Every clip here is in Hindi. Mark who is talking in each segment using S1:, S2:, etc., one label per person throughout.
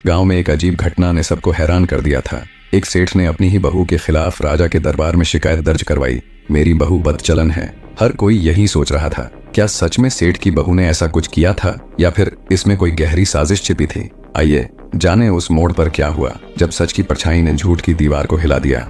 S1: गांव में एक अजीब घटना ने सबको हैरान कर दिया था। एक सेठ ने अपनी ही बहू के खिलाफ राजा के दरबार में शिकायत दर्ज करवाई। मेरी बहू बदचलन है। हर कोई यही सोच रहा था, क्या सच में सेठ की बहू ने ऐसा कुछ किया था या फिर इसमें कोई गहरी साजिश छिपी थी। आइए जाने उस मोड़ पर क्या हुआ जब सच की परछाई ने झूठ की दीवार को हिला दिया।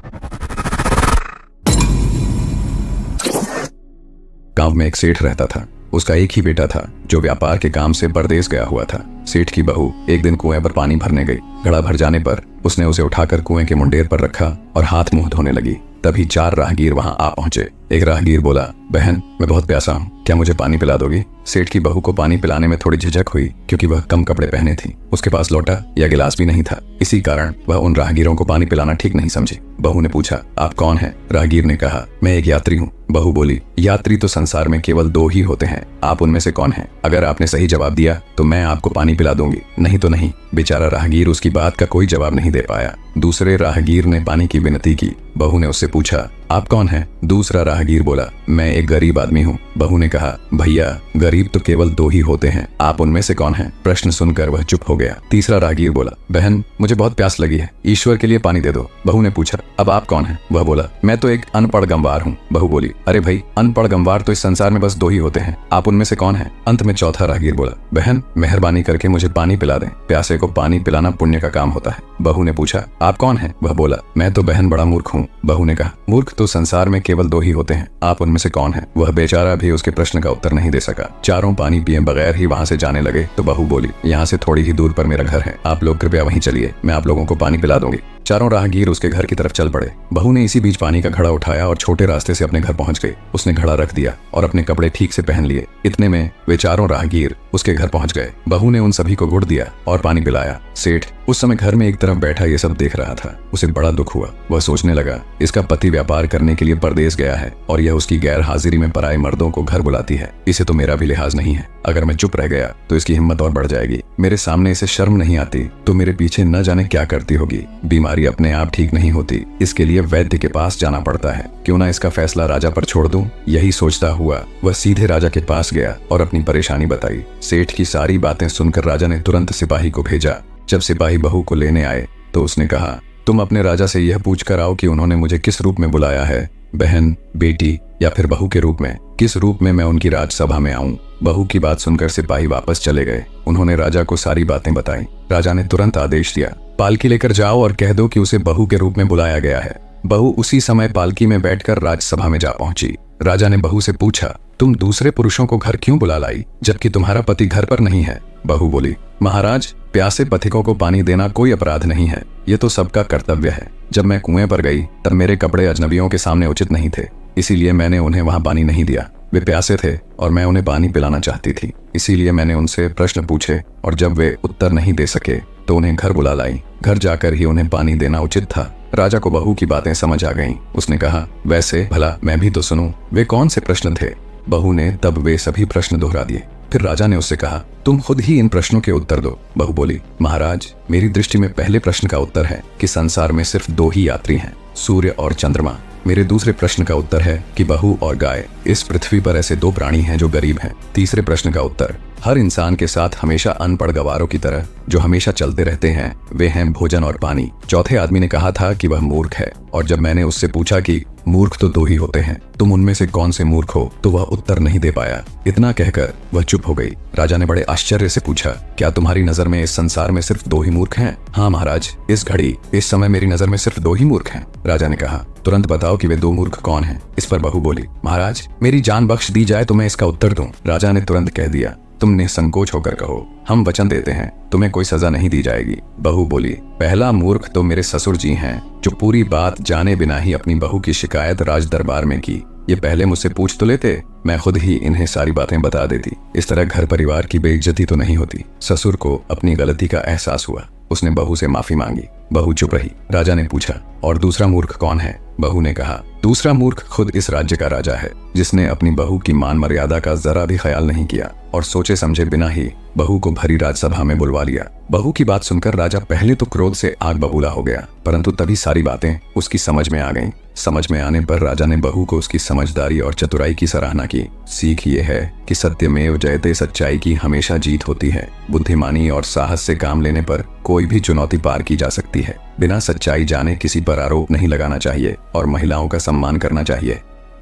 S1: गांव में एक सेठ रहता था। उसका एक ही बेटा था जो व्यापार के काम से परदेश गया हुआ था। सेठ की बहू एक दिन कुएं पर पानी भरने गई। घड़ा भर जाने पर उसने उसे उठाकर कुएं के मुंडेर पर रखा और हाथ मुंह धोने लगी। तभी 4 राहगीर वहां आ पहुंचे। एक राहगीर बोला, बहन मैं बहुत प्यासा हूँ, क्या मुझे पानी पिला दोगी। सेठ की बहू को पानी पिलाने में थोड़ी झिझक हुई क्योंकि वह कम कपड़े पहने थी। उसके पास लोटा या गिलास भी नहीं था। इसी कारण वह उन राहगीरों को पानी पिलाना ठीक नहीं समझी। बहू ने पूछा, आप कौन हैं? राहगीर ने कहा, मैं एक यात्री हूँ। बहू बोली, यात्री तो संसार में केवल 2 ही होते हैं, आप उनमें से कौन हैं? अगर आपने सही जवाब दिया तो मैं आपको पानी पिला दूंगी, नहीं तो नहीं। बेचारा राहगीर उसकी बात का कोई जवाब नहीं दे पाया। दूसरे राहगीर ने पानी की विनती की। बहू ने उससे पूछा, आप कौन हैं? दूसरा राहगीर बोला, मैं एक गरीब आदमी हूँ। बहू ने कहा, भैया गरीब तो केवल 2 ही होते हैं, आप उनमें से कौन हैं? प्रश्न सुनकर वह चुप हो गया। तीसरा राहगीर बोला, बहन मुझे बहुत प्यास लगी है, ईश्वर के लिए पानी दे दो। बहू ने पूछा, अब आप कौन हैं? वह बोला, मैं तो एक अनपढ़ गंवार हूँ। बहू बोली, अरे भाई अनपढ़ गंवार तो इस संसार में बस 2 ही होते हैं, आप उनमें से कौन हैं? अंत में चौथा राहगीर बोला, बहन मेहरबानी करके मुझे पानी पिला दें, प्यासे को पानी पिलाना पुण्य का काम होता है। बहू ने पूछा, आप कौन हैं? वह बोला, मैं तो बहन बड़ा मूर्ख हूँ। बहू ने कहा, मूर्ख तो संसार में केवल 2 ही होते हैं, आप उनमें से कौन हैं? वह बेचारा भी उसके प्रश्न का उत्तर नहीं दे सका। चारों पानी पिए बगैर ही वहां से जाने लगे तो बहू बोली, यहाँ से थोड़ी ही दूर पर मेरा घर है, आप लोग कृपया वहीं चलिए, मैं आप लोगों को पानी पिला दूंगी। चारों राहगीर उसके घर की तरफ चल पड़े। बहू ने इसी बीच पानी का घड़ा उठाया और छोटे रास्ते से अपने घर पहुंच गई। उसने घड़ा रख दिया और अपने कपड़े ठीक से पहन लिए। इतने में वे चारों राहगीर उसके घर पहुंच गए। बहू ने उन सभी को गुड़ दिया और पानी पिलाया। सेठ उस समय घर में एक तरफ बैठा ये सब देख रहा था। उसे बड़ा दुख हुआ। वह सोचने लगा, इसका पति व्यापार करने के लिए परदेश गया है और यह उसकी गैर हाजिरी में पराए मर्दों को घर बुलाती है। इसे तो मेरा भी लिहाज नहीं है। अगर मैं चुप रह गया तो इसकी हिम्मत और बढ़ जाएगी। मेरे सामने इसे शर्म नहीं आती तो मेरे पीछे न जाने क्या करती होगी। बीमारी अपने आप ठीक नहीं होती, इसके लिए वैद्य के पास जाना पड़ता है। क्यों ना इसका फैसला राजा पर छोड़ दूं। यही सोचता हुआ वह सीधे राजा के पास गया और अपनी परेशानी बताई। सेठ की सारी बातें सुनकर राजा ने तुरंत सिपाही को भेजा। जब सिपाही बहू को लेने आए तो उसने कहा, तुम अपने राजा से यह पूछ कर आओ कि उन्होंने मुझे किस रूप में बुलाया है, बहन, बेटी या फिर बहू के रूप में, किस रूप में मैं उनकी राजसभा में आऊं। बहू की बात सुनकर सिपाही वापस चले गए। उन्होंने राजा को सारी बातें बताई। राजा ने तुरंत आदेश दिया, पालकी लेकर जाओ और कह दो कि उसे बहू के रूप में बुलाया गया है। बहू उसी समय पालकी में बैठकर राजसभा में जा पहुंची। राजा ने बहू से पूछा, तुम दूसरे पुरुषों को घर क्यों बुला लाई जबकि तुम्हारा पति घर पर नहीं है? बहू बोली, महाराज प्यासे पथिकों को पानी देना कोई अपराध नहीं है, ये तो सबका कर्तव्य है। जब मैं कुएं पर गई तब मेरे कपड़े अजनबियों के सामने उचित नहीं थे, इसीलिए मैंने उन्हें वहां पानी नहीं दिया। वे प्यासे थे और मैं उन्हें पानी पिलाना चाहती थी, इसीलिए मैंने उनसे प्रश्न पूछे और जब वे उत्तर नहीं दे सके तो उन्हें घर बुला लाई। घर जाकर ही उन्हें पानी देना उचित था। राजा को बहू की बातें समझ आ गईं। उसने कहा, वैसे भला मैं भी तो सुनूं, वे कौन से प्रश्न थे? बहू ने तब वे सभी प्रश्न दोहरा दिए। फिर राजा ने उससे कहा, तुम खुद ही इन प्रश्नों के उत्तर दो। बहू बोली, महाराज मेरी दृष्टि में पहले प्रश्न का उत्तर है कि संसार में सिर्फ 2 ही यात्री हैं, सूर्य और चंद्रमा। मेरे दूसरे प्रश्न का उत्तर है कि बहू और गाय। इस पृथ्वी पर ऐसे 2 प्राणी हैं जो गरीब हैं। तीसरे प्रश्न का उत्तर, हर इंसान के साथ हमेशा अनपढ़ गवारों की तरह जो हमेशा चलते रहते हैं, वे हैं भोजन और पानी। चौथे आदमी ने कहा था कि वह मूर्ख है और जब मैंने उससे पूछा कि मूर्ख तो 2 ही होते हैं, तुम उनमें से कौन से मूर्ख हो, तो वह उत्तर नहीं दे पाया। इतना कहकर वह चुप हो गई। राजा ने बड़े आश्चर्य से पूछा, क्या तुम्हारी नजर में इस संसार में सिर्फ 2 ही मूर्ख हैं? हाँ महाराज, इस घड़ी इस समय मेरी नजर में सिर्फ 2 ही मूर्ख हैं। राजा ने कहा, तुरंत बताओ कि वे 2 मूर्ख कौन हैं। इस पर बहू बोली, महाराज मेरी जान बख्श दी जाए तो मैं इसका उत्तर दूं। राजा ने तुरंत कह दिया, तुमने संकोच होकर कहो, हम वचन देते हैं तुम्हें कोई सजा नहीं दी जाएगी। बहू बोली, पहला मूर्ख तो मेरे ससुर जी हैं जो पूरी बात जाने बिना ही अपनी बहू की शिकायत राज दरबार में की। ये पहले मुझसे पूछ तो लेते, मैं खुद ही इन्हें सारी बातें बता देती। इस तरह घर परिवार की बेइज्जती तो नहीं होती। ससुर को अपनी गलती का एहसास हुआ। उसने बहू से माफी मांगी। बहू चुप रही। राजा ने पूछा, और दूसरा मूर्ख कौन है? बहू ने कहा, दूसरा मूर्ख खुद इस राज्य का राजा है, जिसने अपनी बहू की मान मर्यादा का जरा भी ख्याल नहीं किया। और सोचे समझे बिना ही बहू को भरी राजसभा में बुलवा लिया। बहू की बात सुनकर राजा पहले तो क्रोध से आग बबूला हो गया, परंतु तभी सारी बातें उसकी समझ में आ गईं। समझ में आने पर राजा ने बहू को उसकी समझदारी और चतुराई की सराहना की। सीख ये है कि सत्यमेव जयते, सच्चाई की हमेशा जीत होती है। बुद्धिमानी और साहस से काम लेने पर कोई भी चुनौती पार की जा सकती है। बिना सच्चाई जाने किसी पर आरोप नहीं लगाना चाहिए और महिलाओं का सम्मान करना चाहिए।